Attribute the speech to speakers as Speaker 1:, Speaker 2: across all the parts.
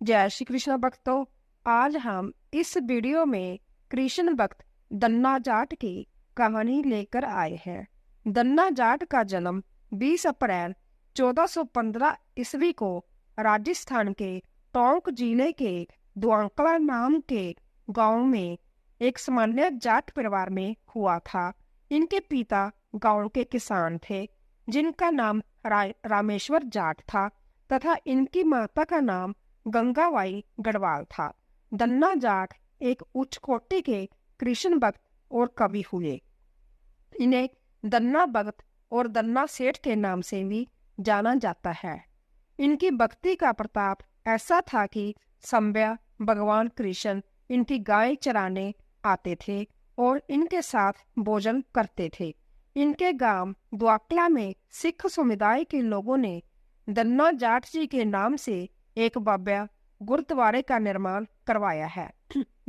Speaker 1: जय श्री कृष्ण भक्तों। आज हम इस वीडियो में कृष्ण भक्त दन्ना जाट की कहानी लेकर आए हैं। दन्ना जाट का जन्म 20 अप्रैल 1415 ईस्वी को राजस्थान के टोंक जिले के द्वांकड़ा नाम के गांव में एक सामान्य जाट परिवार में हुआ था। इनके पिता गांव के किसान थे जिनका नाम रामेश्वर जाट था तथा इनकी माता का नाम गंगाबाई गढ़वाल था। दन्ना जाट एक उच्च कोटि के कृष्ण भक्त और कवि हुए। इन्हें दन्ना भगत और दन्ना सेठ के नाम से भी जाना जाता है। इनकी भक्ति का प्रताप ऐसा था कि संभ्या भगवान कृष्ण इनकी गाय चराने आते थे और इनके साथ भोजन करते थे। इनके गांव द्वाकला में सिख समुदाय के लोगों ने दन्ना जाट जी के नाम से एक भव्य गुरुद्वारे का निर्माण करवाया है।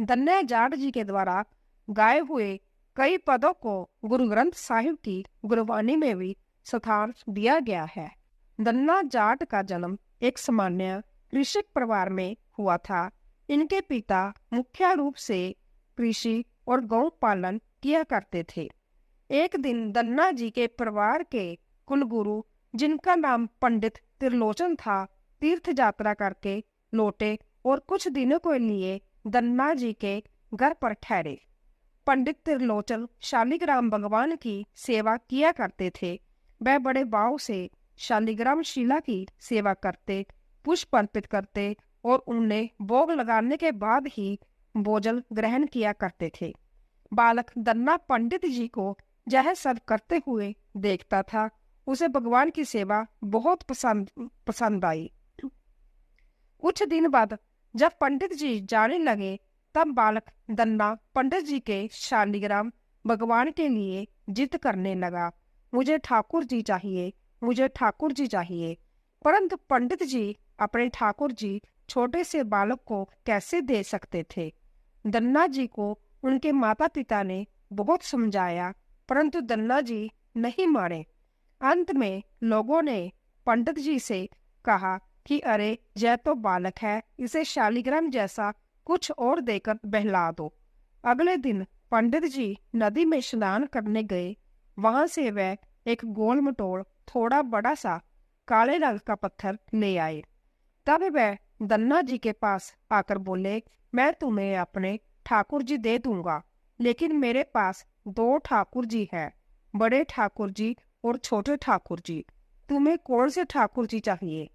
Speaker 1: दन्ना जाट जी के द्वारा गाए हुए कई पदों को गुरु ग्रंथ साहिब की गुरबानी में भी स्थान दिया गया है। दन्ना जाट का जन्म एक सामान्य कृषक परिवार में हुआ था। इनके पिता मुख्य रूप से कृषि और गौ पालन किया करते थे। एक दिन दन्ना जी के परिवार के कुलगुरु, जिनका नाम पंडित त्रिलोचन था, तीर्थ यात्रा करके लौटे और कुछ दिनों के लिए दन्ना जी के घर पर ठहरे। पंडित त्रिलोचन शालिग्राम भगवान की सेवा किया करते थे। वह बड़े भाव से शालिग्राम शिला की सेवा करते, पुष्प अर्पित करते और उन्हें भोग लगाने के बाद ही भोजन ग्रहण किया करते थे। बालक दन्ना पंडित जी को यह सब करते हुए देखता था। उसे भगवान की सेवा बहुत पसंद आई। कुछ दिन बाद जब पंडित जी जाने लगे तब बालक दन्ना पंडित जी के शालिग्राम भगवान के लिए जिद करने लगा, मुझे ठाकुर जी चाहिए, मुझे ठाकुर जी चाहिए। परंतु पंडित जी अपने ठाकुर जी छोटे से बालक को कैसे दे सकते थे। दन्ना जी को उनके माता पिता ने बहुत समझाया परंतु दन्ना जी नहीं माने। अंत में लोगों ने पंडित जी से कहा कि अरे यह तो बालक है, इसे शालिग्राम जैसा कुछ और देकर बहला दो। अगले दिन पंडित जी नदी में स्नान करने गए। वहां से वह एक गोल मटोल थोड़ा बड़ा सा काले रंग का पत्थर ले आए। तब वह दन्ना जी के पास आकर बोले, मैं तुम्हें अपने ठाकुर जी दे दूंगा, लेकिन मेरे पास दो ठाकुर जी हैं, बड़े ठाकुर जी और छोटे ठाकुर जी। तुम्हें कौन से ठाकुर जी चाहिए?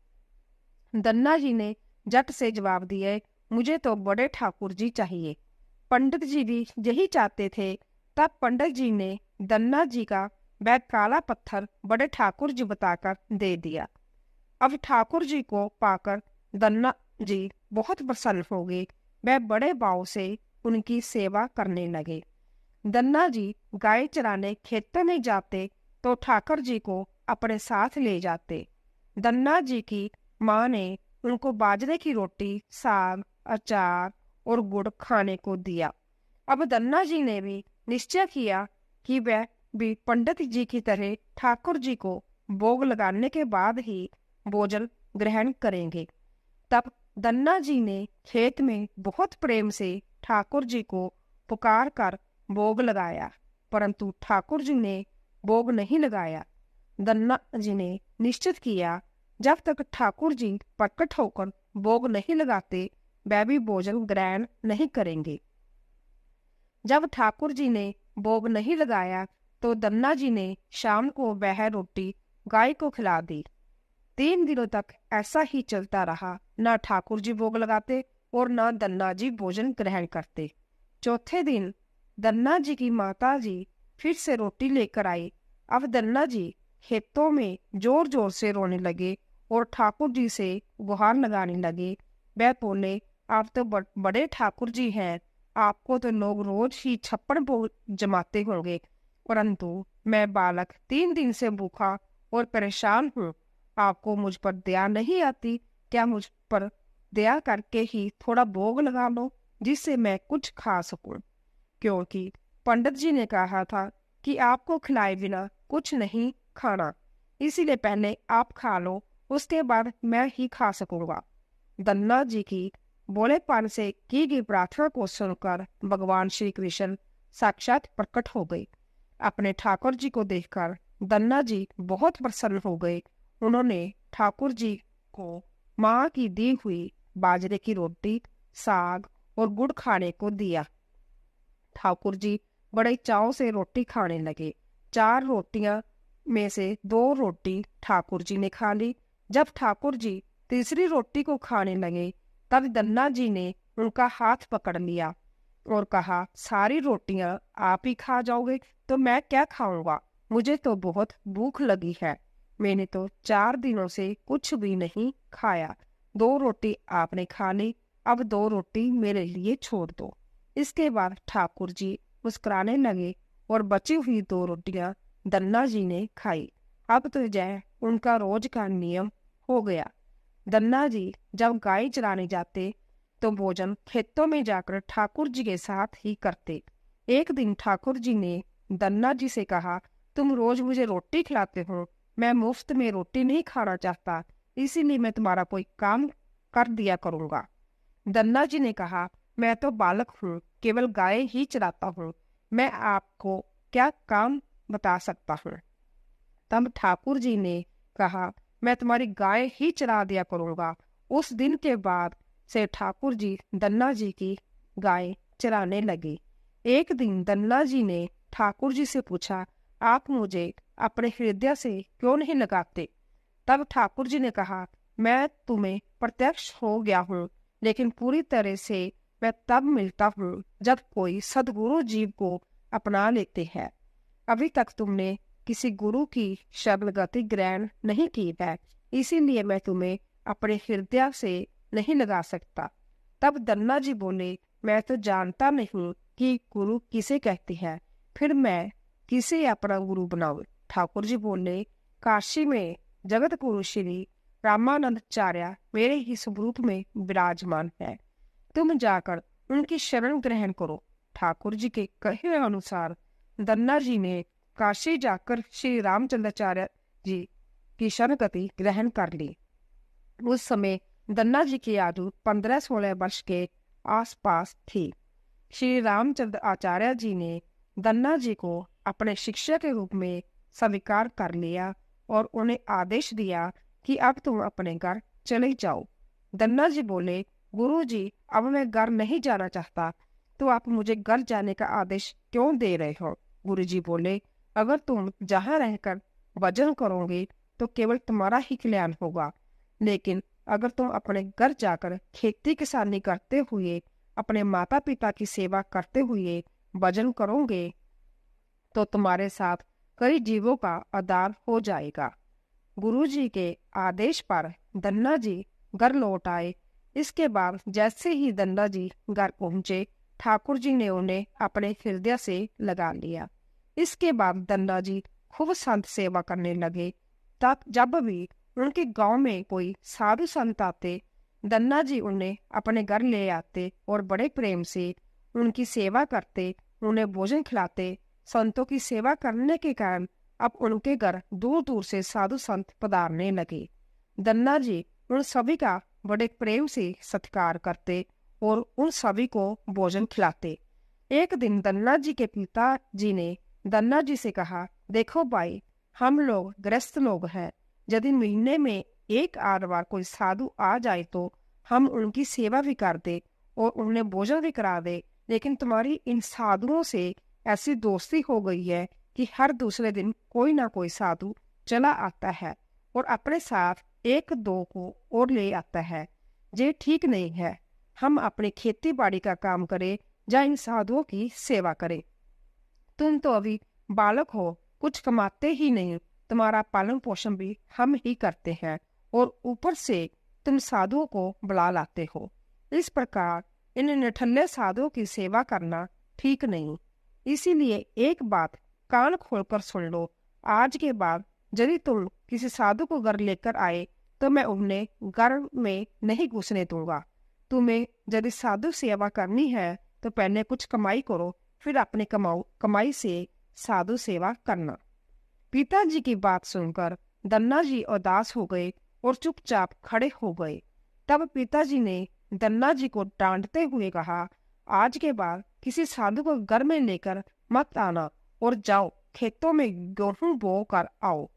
Speaker 1: दन्ना जी ने झट से जवाब दिया, मुझे तो बड़े ठाकुर जी चाहिए। पंडित जी भी यही चाहते थे। तब पंडित जी ने दन्ना जी का वह काला पत्थर बड़े ठाकुर जी बताकर दे दिया। अब ठाकुर जी को पाकर दन्ना जी बहुत प्रसन्न हो गए। वह बड़े भाव से उनकी सेवा करने लगे। दन्ना जी गाय चराने खेतों में जाते तो ठाकुर जी को अपने साथ ले जाते। दन्ना जी की माँ ने उनको बाजरे की रोटी, साग, अचार और गुड़ खाने को दिया। अब दन्ना जी ने भी निश्चय किया कि वह भी पंडित जी की तरह ठाकुर जी को भोग लगाने के बाद ही भोजन ग्रहण करेंगे। तब दन्ना जी ने खेत में बहुत प्रेम से ठाकुर जी को पुकार कर भोग लगाया, परंतु ठाकुर जी ने भोग नहीं लगाया। दन्ना जी ने निश्चित किया जब तक ठाकुर जी प्रकट होकर भोग नहीं लगाते वह भी भोजन ग्रहण नहीं करेंगे। जब ठाकुर जी ने भोग नहीं लगाया तो दन्ना जी ने शाम को वह रोटी गाय को खिला दी। 3 दिनों तक ऐसा ही चलता रहा। न ठाकुर जी भोग लगाते और न दन्ना जी भोजन ग्रहण करते। चौथे दिन दन्ना जी की माता जी फिर से रोटी लेकर आई। अब दन्ना जी खेतों में जोर जोर से रोने लगे और ठाकुर जी से गुहार लगाने लगे। वह बोले, आप तो बड़े ठाकुर जी हैं, आपको तो लोग रोज ही छप्पड़ जमाते होंगे, परंतु मैं बालक 3 दिन से भूखा और परेशान हूँ। आपको मुझ पर दया नहीं आती? क्या मुझ पर दया करके ही थोड़ा भोग लगा लो जिससे मैं कुछ खा सकूं? क्योंकि पंडित जी ने कहा था कि आपको खिलाए बिना कुछ नहीं खाना, इसीलिए पहले आप खा लो, उसके बाद मैं ही खा सकूंगा। दन्ना जी की भोलेपन से की गई प्रार्थना को सुनकर भगवान श्री कृष्ण साक्षात प्रकट हो गए। अपने ठाकुर जी को देखकर दन्ना जी बहुत प्रसन्न हो गए। उन्होंने ठाकुर जी को माँ की दी हुई बाजरे की रोटी, साग और गुड़ खाने को दिया। ठाकुर जी बड़े चाव से रोटी खाने लगे। 4 रोटियां में से 2 रोटी ठाकुर जी ने खा ली। जब ठाकुर जी तीसरी रोटी को खाने लगे, तब दन्ना जी ने उनका हाथ पकड़ लिया और कहा, सारी रोटियां आप ही खा जाओगे तो मैं क्या खाऊंगा? मुझे तो बहुत भूख लगी है। मैंने तो 4 दिनों से कुछ भी नहीं खाया। 2 रोटी आपने खा ली, अब 2 रोटी मेरे लिए छोड़ दो। इसके बाद ठाकुर जी मुस्कुराने लगे और बची हुई 2 रोटियां दन्ना जी ने खाई। अब तो यह उनका रोज का नियम हो गया। दन्ना जी जब गाय चराने जाते तो भोजन खेतों में जाकर ठाकुर जी के साथ ही करते। एक दिन ठाकुर जी ने दन्ना जी से कहा, तुम रोज मुझे रोटी खिलाते हो, मैं मुफ्त में रोटी नहीं खाना चाहता, इसीलिए मैं तुम्हारा कोई काम कर दिया करूंगा। दन्ना जी ने कहा, मैं तो बालक हूँ, केवल गाय ही चराता हूँ, मैं आपको क्या काम बता सकता हूँ। तब ठाकुर जी ने कहा, मैं तुम्हारी गाय ही चरा दिया करूंगा। उस दिन के बाद से ठाकुर जी दन्ना जी की गाय चराने लगे। एक दिन दन्ना जी ने ठाकुर जी से पूछा, आप मुझे अपने हृदय से क्यों नहीं लगाते? तब ठाकुर जी ने कहा, मैं तुम्हें प्रत्यक्ष हो गया हूँ, लेकिन पूरी तरह से मैं तब मिलता हूँ जब कोई सदगुरु जीव को अपना लेते हैं। अभी तक तुमने किसी गुरु की शरण गति ग्रहण नहीं की है, इसीलिए मैं तुम्हें अपने हृदय से नहीं लगा सकता। तब दन्ना जी बोले, मैं तो जानता नहीं कि गुरु किसे कहते हैं, फिर मैं किसे अपना गुरु बनाऊं? ठाकुर जी बोले, काशी में जगत गुरु श्री रामानंदाचार्य मेरे ही स्वरूप में विराजमान है, तुम जाकर उनकी शरण ग्रहण करो। ठाकुर जी के कहे अनुसार दन्ना जी ने काशी जाकर श्री रामचंद्राचार्य जी की शरणगति ग्रहण कर ली। उस समय दन्ना जी की आयु 15-16 वर्ष के आसपास थी। श्री रामचंद्र आचार्य जी ने दन्ना जी को अपने शिष्य के रूप में स्वीकार कर लिया और उन्हें आदेश दिया कि अब तुम अपने घर चले जाओ। दन्ना जी बोले, गुरु जी, अब मैं घर नहीं जाना चाहता, तो आप मुझे घर जाने का आदेश क्यों दे रहे हो? गुरु जी बोले, अगर तुम जहाँ रहकर भजन करोगे तो केवल तुम्हारा ही कल्याण होगा, लेकिन अगर तुम अपने घर जाकर खेती किसानी करते हुए, अपने माता पिता की सेवा करते हुए भजन करोगे तो तुम्हारे साथ कई जीवों का आदान हो जाएगा। गुरुजी के आदेश पर दन्ना जी घर लौट आए। इसके बाद जैसे ही दन्ना जी घर पहुंचे, ठाकुर जी ने उन्हें अपने हृदय से लगा लिया। इसके बाद दन्ना जी खूब संत सेवा करने लगे। तब जब भी उनके गांव में कोई साधु संत आते, दन्ना जी उन्हें अपने घर ले आते और बड़े प्रेम से उनकी सेवा करते, उन्हें भोजन खिलाते। संतों की सेवा करने के कारण अब उनके घर दूर दूर से साधु संत पधारने लगे। दन्ना जी उन सभी का बड़े प्रेम से सत्कार करते और उन सभी को भोजन खिलाते। एक दिन दन्ना जी के पिता जी ने दन्ना जी से कहा, देखो भाई, हम लोग गृहस्थ लोग हैं, यदि महीने में एक आध बार कोई साधु आ जाए तो हम उनकी सेवा भी कर दे और उन्हें भोजन भी करा दे, लेकिन तुम्हारी इन साधुओं से ऐसी दोस्ती हो गई है कि हर दूसरे दिन कोई ना कोई साधु चला आता है और अपने साथ 1-2 को और ले आता है। ये ठीक नहीं है। हम अपनी खेती बाड़ी का काम करें या इन साधुओं की सेवा करें। तुम तो अभी बालक हो, कुछ कमाते ही नहीं, तुम्हारा पालन पोषण भी हम ही करते हैं और ऊपर से तुम साधुओं को बुला लाते हो। इस प्रकार इन निठल्ले साधुओं की सेवा करना ठीक नहीं। इसीलिए एक बात कान खोलकर सुन लो, आज के बाद यदि तुम किसी साधु को घर लेकर आए तो मैं उन्हें घर में नहीं घुसने दूंगा। तुम्हें यदि साधु सेवा करनी है तो पहले कुछ कमाई करो, फिर अपने कमाई से साधु सेवा करना। पिताजी की बात सुनकर दन्ना जी उदास हो गए और चुपचाप खड़े हो गए। तब पिताजी ने दन्ना जी को डांटते हुए कहा, आज के बाद किसी साधु को घर में लेकर मत आना और जाओ खेतों में गेहूं बो कर आओ।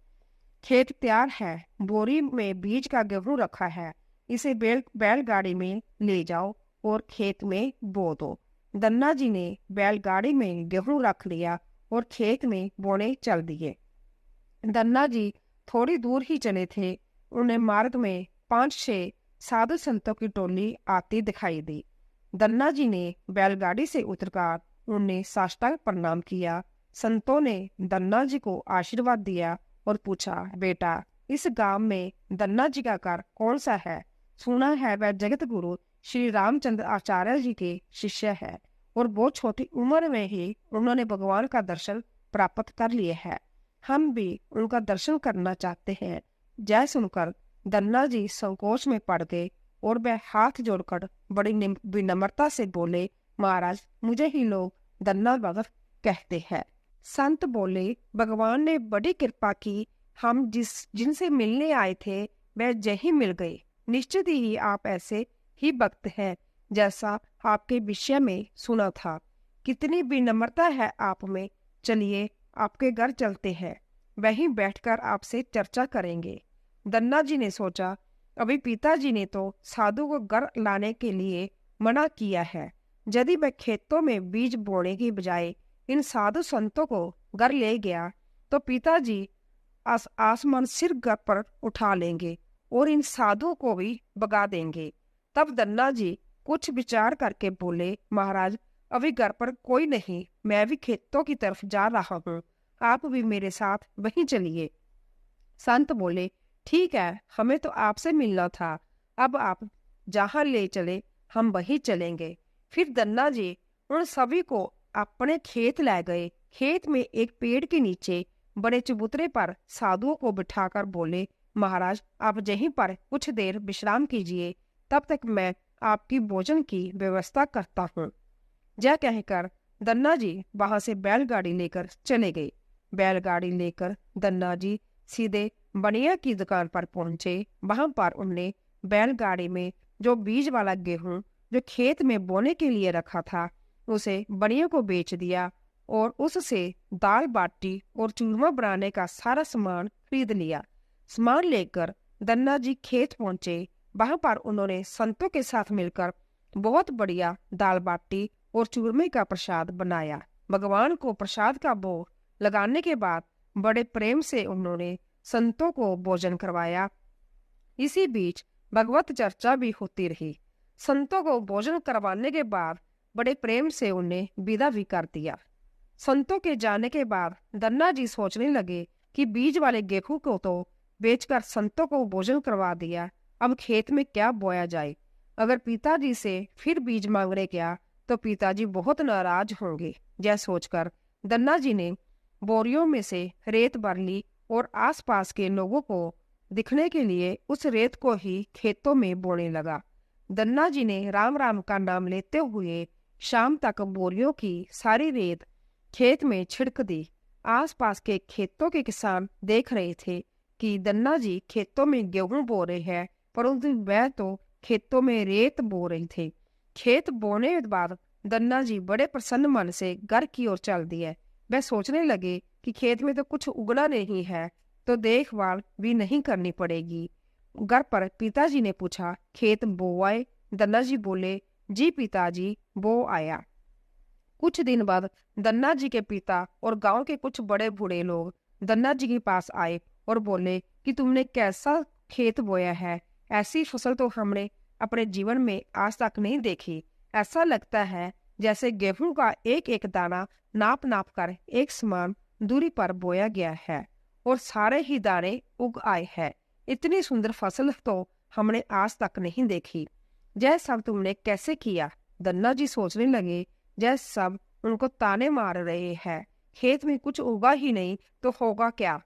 Speaker 1: खेत तैयार है, बोरी में बीज का गेहूं रखा है, इसे बैलगाड़ी में ले जाओ और खेत में बो दो। दन्ना जी ने बैलगाड़ी में गेहूं रख लिया और खेत में बोने चल दिए। दन्ना जी थोड़ी दूर ही चले थे, उन्हें मार्ग में 5-6 साधु संतों की टोली आती दिखाई दी। दन्ना जी ने बैलगाड़ी से उतरकर उन्हें साष्टांग प्रणाम किया। संतों ने दन्ना जी को आशीर्वाद दिया और पूछा, बेटा इस गांव में दन्ना जी का घर कौन सा है? सुना है वह जगत गुरु श्री रामचंद्र आचार्य जी के शिष्य है और बहुत छोटी उम्र में ही उन्होंने भगवान का दर्शन प्राप्त कर लिए है। हम भी उनका दर्शन करना चाहते हैं। जय सुनकर दन्ना जी संकोच में पड़ गए और वह हाथ जोड़कर बड़ी विनम्रता से बोले, महाराज मुझे ही लोग दन्ना भगत कहते हैं। संत बोले, भगवान ने बड़ी कृपा की, हम जिनसे मिलने आए थे वह जही मिल गए। निश्चित ही आप ऐसे ही भक्त हैं जैसा आपके विषय में सुना था। कितनी विनम्रता है आप में। चलिए आपके घर चलते हैं, वहीं बैठकर आपसे चर्चा करेंगे। दन्ना जी ने सोचा, अभी पिताजी ने तो साधु को घर लाने के लिए मना किया है। यदि मैं खेतों में बीज बोने की बजाय इन साधु संतों को घर ले गया तो पिताजी आसमान सिर घर पर उठा लेंगे और इन साधुओं को भी भगा देंगे। तब दन्ना जी कुछ विचार करके बोले, महाराज अभी घर पर कोई नहीं, मैं भी खेतों की तरफ जा रहा हूँ, आप भी मेरे साथ वहीं चलिए। संत बोले, ठीक है, हमें तो आपसे मिलना था, अब आप जहाँ ले चले हम वहीं चलेंगे। फिर दन्ना जी उन सभी को अपने खेत ले गए। खेत में एक पेड़ के नीचे बड़े चबूतरे पर साधुओं को बिठाकर बोले, महाराज आप यहीं पर कुछ देर विश्राम कीजिए, तब तक मैं आपकी भोजन की व्यवस्था करता हूँ। यह कहकर दन्ना जी वहां से बैलगाड़ी लेकर चले गए। बैलगाड़ी लेकर दन्ना जी सीधे बनिया की दुकान पर पहुंचे। वहां पर उन्होंने बैलगाड़ी में जो बीज वाला गेहूं जो खेत में बोने के लिए रखा था उसे बनिया को बेच दिया और उससे दाल बाटी और चूरमा बनाने का सारा सामान खरीद लिया। सामान लेकर दन्ना जी खेत पहुंचे। वहां पर उन्होंने संतों के साथ मिलकर बहुत बढ़िया दाल बाटी और चूरमे का प्रसाद बनाया। भगवान को प्रसाद का भोग लगाने के बाद बड़े प्रेम से उन्होंने संतों को भोजन करवाया। इसी बीच भगवत चर्चा भी होती रही। संतों को भोजन करवाने के बाद बड़े प्रेम से उन्हें विदा भी कर दिया। संतों के जाने के बाद दन्ना जी सोचने लगे कि बीज वाले गेहूं को तो बेचकर संतों को भोजन करवा दिया, अब खेत में क्या बोया जाए। अगर पिताजी से फिर बीज मांगने गया तो पिताजी बहुत नाराज होंगे। यह सोचकर दन्ना जी ने बोरियों में से रेत भर ली और आसपास के लोगों को दिखने के लिए उस रेत को ही खेतों में बोने लगा। दन्ना जी ने राम राम का नाम लेते हुए शाम तक बोरियों की सारी रेत खेत में छिड़क दी। आसपास के खेतों के किसान देख रहे थे कि दन्ना जी खेतों में गेहूं बो रहे हैं, परंतु वह तो खेतों में रेत बो रहे थे। खेत बोने के बाद दन्ना जी बड़े प्रसन्न मन से घर की ओर चल दिए। वह सोचने लगे कि खेत में तो कुछ उगना नहीं है, तो देखभाल भी नहीं करनी पड़ेगी। घर पर पिताजी ने पूछा, खेत बो आए? दन्ना जी बोले, जी पिताजी बो आया। कुछ दिन बाद दन्ना जी के पिता और गांव के कुछ बड़े बूढ़े लोग दन्ना जी के पास आए और बोले कि तुमने कैसा खेत बोया है, ऐसी फसल तो हमने अपने जीवन में आज तक नहीं देखी। ऐसा लगता है जैसे गेहूं का एक एक दाना नाप नाप कर एक समान दूरी पर बोया गया है और सारे ही दाने उग आए हैं। इतनी सुंदर फसल तो हमने आज तक नहीं देखी। यह सब तुमने कैसे किया? दन्ना जी सोचने लगे, यह सब उनको ताने मार रहे हैं, खेत में कुछ उगा ही नहीं तो होगा क्या।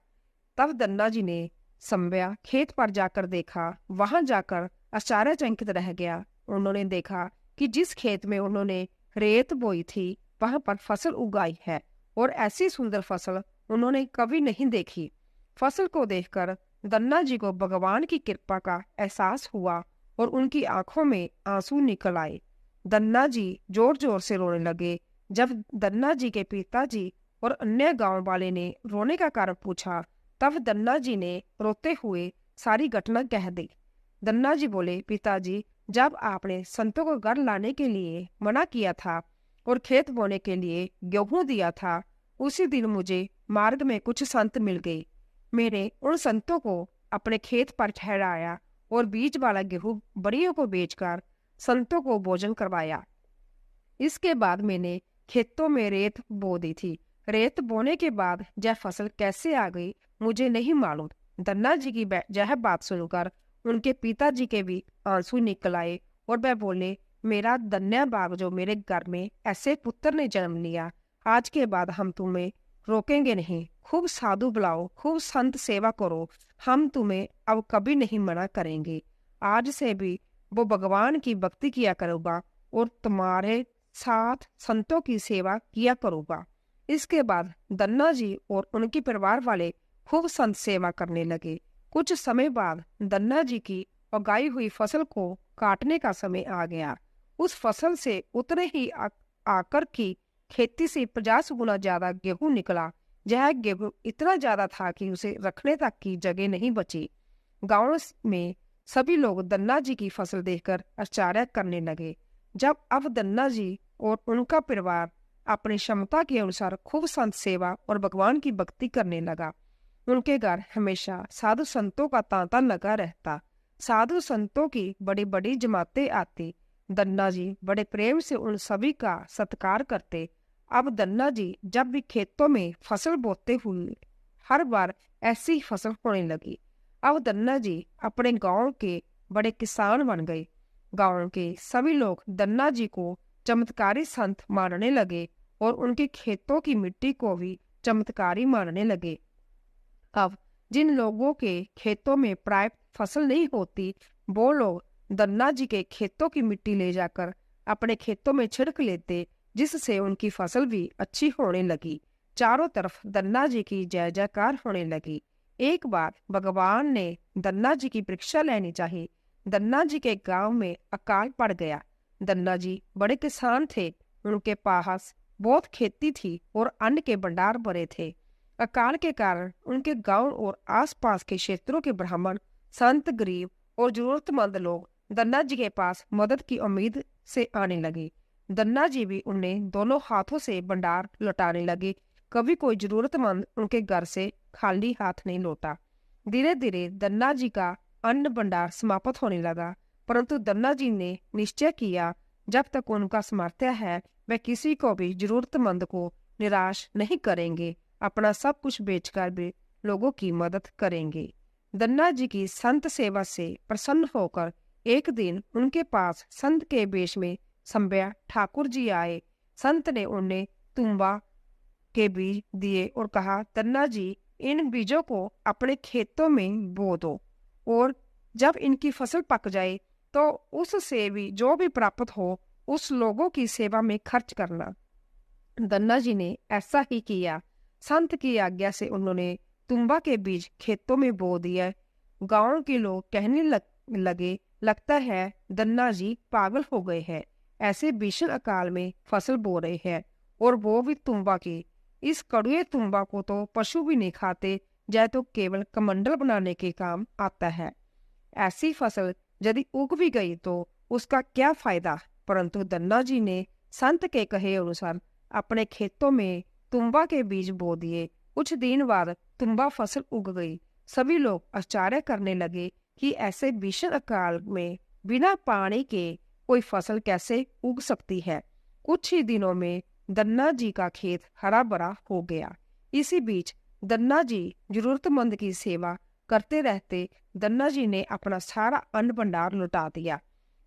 Speaker 1: तब दन्ना जी ने संभ्या खेत पर जाकर देखा। वहां जाकर आश्चर्यचकित रह गया। उन्होंने देखा कि जिस खेत में उन्होंने रेत बोई थी वहां पर फसल उगाई है और ऐसी सुंदर फसल उन्होंने कभी नहीं देखी। फसल को देखकर दन्ना जी को भगवान की कृपा का एहसास हुआ और उनकी आंखों में आंसू निकल आए। दन्ना जी जोर जोर से रोने लगे। जब दन्ना जी के पिताजी और अन्य गांव वाले ने रोने का कारण पूछा, तब दन्ना जी ने रोते हुए सारी घटना कह दी। दन्ना जी बोले, पिताजी, जब आपने संतों को घर लाने के लिए मना किया था और खेत बोने के लिए गेहूं दिया था, उसी दिन मुझे मार्ग में कुछ संत मिल गए। मैंने उन संतों को अपने खेत पर ठहराया और बीज वाला गेहूं बड़ियों को बेचकर संतों को भोजन करवाया। इसके बाद मैंने खेतों में रेत बो दी थी। रेत बोने के बाद यह फसल कैसे आ गई मुझे नहीं मालूम। दन्ना जी की यह बात सुनकर उनके पिताजी के भी आंसू निकल आए और वह बोले, मेरा धन्य भाग जो मेरे घर में ऐसे पुत्र ने जन्म लिया। आज के बाद हम तुम्हें रोकेंगे नहीं। खूब साधु बुलाओ, खूब संत सेवा करो, हम तुम्हें अब कभी नहीं मना करेंगे। आज से भी वो भगवान की भक्ति किया करूँगा और तुम्हारे साथ संतों की सेवा किया करूँगा। इसके बाद दन्ना जी और उनके परिवार वाले खूब संत सेवा करने लगे। कुछ समय बाद दन्ना जी की उगाई हुई फसल को काटने का समय आ गया। उस फसल से उतने ही आकर की खेती से 50 गुना ज्यादा गेहूं निकला। यह गेहूं इतना ज्यादा था कि उसे रखने तक की जगह नहीं बची। गांव में सभी लोग दन्ना जी की फसल देखकर आश्चर्य करने लगे। जब अब दन्ना जी और उनका परिवार अपनी क्षमता के अनुसार खूब संत सेवा और भगवान की भक्ति करने लगा, उनके घर हमेशा साधु संतों का तांता लगा रहता। साधु संतों की बड़ी बड़ी जमातें आती। दन्ना जी बड़े प्रेम से उन सभी का सत्कार करते। अब दन्ना जी जब भी खेतों में फसल बोते हुए हर बार ऐसी ही फसल होने लगी। अब दन्ना जी अपने गांव के बड़े किसान बन गए। गांव के सभी लोग दन्ना जी को चमत्कारी संत मानने लगे और उनके खेतों की मिट्टी को भी चमत्कारी मानने लगे। अब जिन लोगों के खेतों में प्राय फसल नहीं होती, वो लोग दन्ना जी के खेतों की मिट्टी ले जाकर अपने खेतों में छिड़क लेते, जिससे उनकी फसल भी अच्छी होने लगी। चारों तरफ दन्ना जी की जय जयकार होने लगी। एक बार भगवान ने दन्ना जी की परीक्षा लेनी चाहिए। दन्ना जी के गांव में अकाल पड़ गया। दन्ना जी बड़े किसान थे, उनके पास बहुत खेती थी और अन्न के भंडार भरे थे। अकाल के कारण उनके गांव और आसपास के क्षेत्रों के ब्राह्मण, संत, गरीब और जरूरतमंद लोग दन्ना जी के पास मदद की उम्मीद से आने लगे। दन्ना जी भी उन्हें दोनों हाथों से भंडार लौटाने लगे। कभी कोई जरूरतमंद उनके घर से खाली हाथ नहीं लौटा। धीरे धीरे दन्ना जी का अन्न भंडार समाप्त होने लगा, परंतु दन्ना जी ने निश्चय किया, जब तक उनका सामर्थ्य है वह किसी को भी जरूरतमंद को निराश नहीं करेंगे। अपना सब कुछ बेचकर भी लोगों की मदद करेंगे। दन्ना जी की संत सेवा से प्रसन्न होकर एक दिन उनके पास संत के वेश में संभ्या ठाकुर जी आए। संत ने उन्हें तुम्बा के बीज दिए और कहा, दन्ना जी, इन बीजों को अपने खेतों में बो दो और जब इनकी फसल पक जाए तो उससे भी जो भी प्राप्त हो उस लोगों की सेवा में खर्च करना। दन्ना जी ने ऐसा ही किया। संत की आज्ञा से उन्होंने तुम्बा के बीज खेतों में बो दिया। गांव के लोग कहने लगे, लगता है दन्ना जी पागल हो गए हैं, ऐसे भीषण अकाल में फसल बो रहे हैं और वो भी तुम्बा की। इस कड़ुए तुम्बा को तो पशु भी नहीं खाते, यह तो केवल कमंडल बनाने के काम आता है। ऐसी फसल यदि उग भी गई तो उसका क्या फायदा। परंतु दन्ना जी ने संत के कहे अनुसार अपने खेतों में तुम्बा के बीज बो दिए। कुछ दिन बाद तुम्बा फसल उग गई। सभी लोग आश्चर्य करने लगे कि ऐसे भीषण अकाल में बिना पानी के कोई फसल कैसे उग सकती है। कुछ ही दिनों में दन्ना जी का खेत हरा भरा हो गया। इसी बीच दन्ना जी जरूरतमंद की सेवा करते रहते। दन्ना जी ने अपना सारा अन्न भंडार लुटा दिया।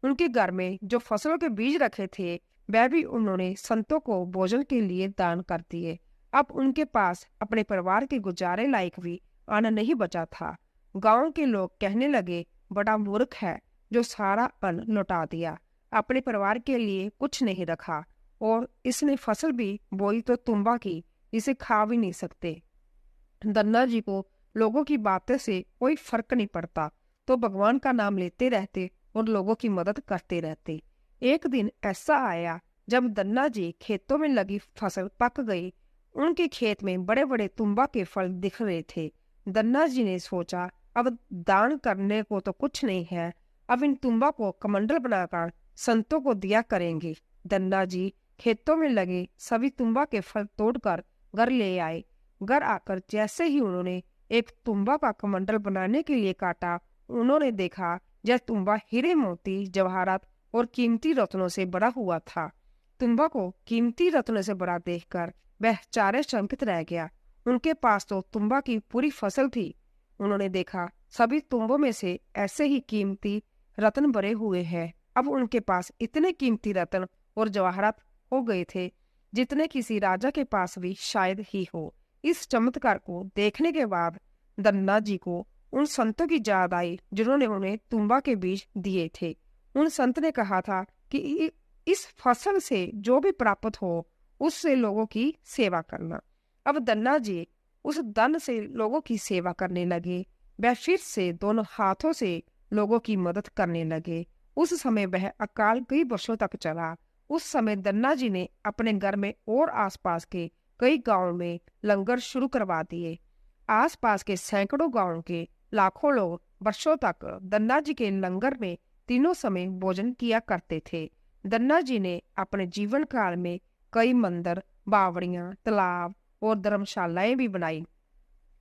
Speaker 1: उनके घर में जो फसलों के बीज रखे थे वह भी उन्होंने संतों को भोजन के लिए दान कर दिए। अब उनके पास अपने परिवार के गुजारे लायक भी अन्न नहीं बचा था। गांव के लोग कहने लगे, बड़ा मूर्ख है जो सारा अन्न लौटा दिया, अपने परिवार के लिए कुछ नहीं रखा और इसने फसल भी बोई तो तुम्बा की, इसे खा भी नहीं सकते। दन्ना जी को लोगों की बातें से कोई फर्क नहीं पड़ता, तो भगवान का नाम लेते रहते और लोगों की मदद करते रहते। एक दिन ऐसा आया जब दन्ना जी खेतों में लगी फसल पक गई। उनके खेत में बड़े बड़े तुम्बा के फल दिख रहे थे। दन्ना जी ने सोचा, अब दान करने को तो कुछ नहीं है, अब इन तुम्बा को कमंडल बनाकर संतों को दिया करेंगे। दन्ना जी खेतों में लगे सभी तुम्बा के फल तोड़कर घर ले आए। घर आकर जैसे ही उन्होंने एक तुम्बा का कमंडल बनाने के लिए काटा, उन्होंने देखा यह तुम्बा हीरे मोती जवाहरात और कीमती रत्नों से बड़ा हुआ था। तुम्बा को कीमती रत्नों से बड़ा देखकर वह चारे चंकित रह गया। उनके पास तो तुम्बा की पूरी फसल थी। उन्होंने देखा सभी तुम्बों में से ऐसे ही कीमती रत्न भरे हुए हैं। अब उनके पास इतने कीमती रत्न और जवाहरात हो गए थे जितने किसी राजा के पास भी शायद ही हो। इस चमत्कार को देखने के बाद दन्ना जी को उन संतों की याद आई जिन्होंने उन्हें तुम्बा के बीज दिए थे। उन संत ने कहा था कि इस फसल से जो भी प्राप्त हो उससे लोगों की सेवा करना। अब दन्ना जी उस धन से लोगों की सेवा करने लगे। वह फिर से दोनों हाथों से लोगों की मदद करने लगे। उस समय वह अकाल कई वर्षों तक चला। उस समय दन्ना जी ने अपने घर में और आसपास के कई गांवों में लंगर शुरू करवा दिए। आसपास के सैकड़ों गांवों के लाखों लोग वर्षों तक दन्ना जी के लंगर में तीनों समय भोजन किया करते थे। दन्ना जी ने अपने जीवन काल में कई मंदिर, बावड़ियां, तालाब और धर्मशालाएं भी बनाई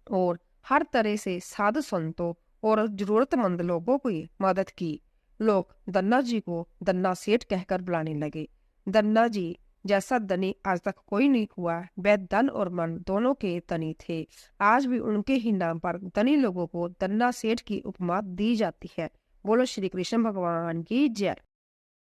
Speaker 1: और हर तरह से साधु संतों और जरूरतमंद लोगों की मदद की। लोग दन्ना जी को दन्ना सेठ कहकर बुलाने लगे। दन्ना जी जैसा धनी आज तक कोई नहीं हुआ। वह धन और मन दोनों के धनी थे। आज भी उनके ही नाम पर धनी लोगों को दन्ना सेठ की उपमा दी जाती है। बोलो श्री कृष्ण भगवान की जय।